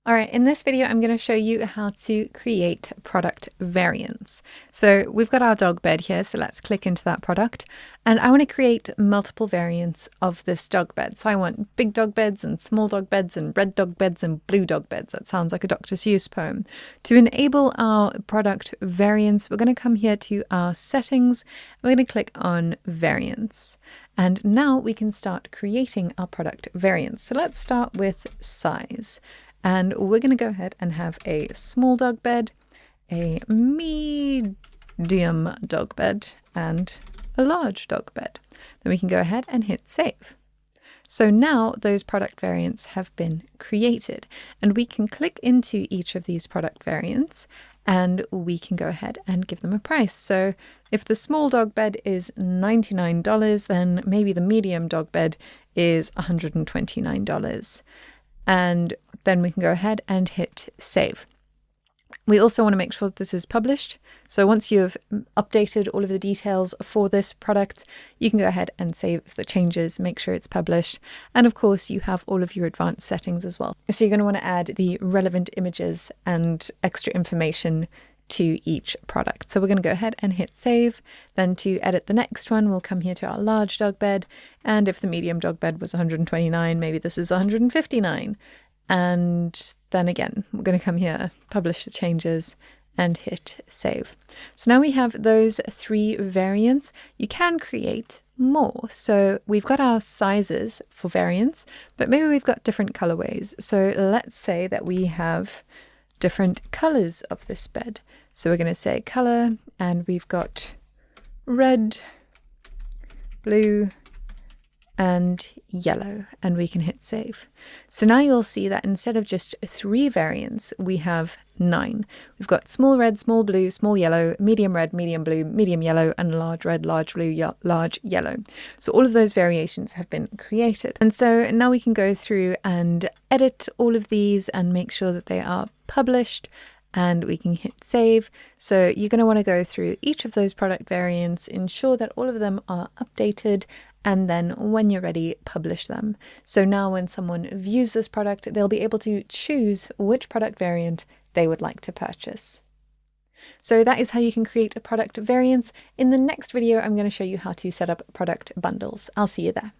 All right, in this video, I'm going to show you how to create product variants. So we've got our dog bed here, so let's click into that product. And I want to create multiple variants of this dog bed. So I want big dog beds and small dog beds and red dog beds and blue dog beds. That sounds like a Dr. Seuss poem. To enable our product variants, we're going to come here to our settings. We're going to click on variants. And now we can start creating our product variants. So let's start with size. And we're going to go ahead and have a small dog bed, a medium dog bed, and a large dog bed. Then we can go ahead and hit save. So now those product variants have been created, and we can click into each of these product variants and we can go ahead and give them a price. So if the small dog bed is $99, then maybe the medium dog bed is $129. And then we can go ahead and hit save. We also want to make sure that this is published. So once you've updated all of the details for this product, you can go ahead and save the changes, make sure it's published. And of course, you have all of your advanced settings as well. So you're going to want to add the relevant images and extra information to each product. So we're going to go ahead and hit save. Then to edit the next one, we'll come here to our large dog bed. And if the medium dog bed was 129, maybe this is 159. And then again, we're going to come here, publish the changes, and hit save. So now we have those three variants. You can create more. So we've got our sizes for variants, but maybe we've got different colorways. So let's say that we have different colors of this bed. So we're going to say color, and we've got red, blue, and yellow, and we can hit save. So now you'll see that instead of just 3 variants, we have 9. We've got small red, small blue, small yellow, medium red, medium blue, medium yellow, and large red, large blue, large yellow. So all of those variations have been created. And so now we can go through and edit all of these and make sure that they are published, and we can hit save. So you're going to want to go through each of those product variants, ensure that all of them are updated, and then when you're ready, publish them. So now when someone views this product, they'll be able to choose which product variant they would like to purchase. So that is how you can create a product variants. In the next video, I'm going to show you how to set up product bundles. I'll see you there.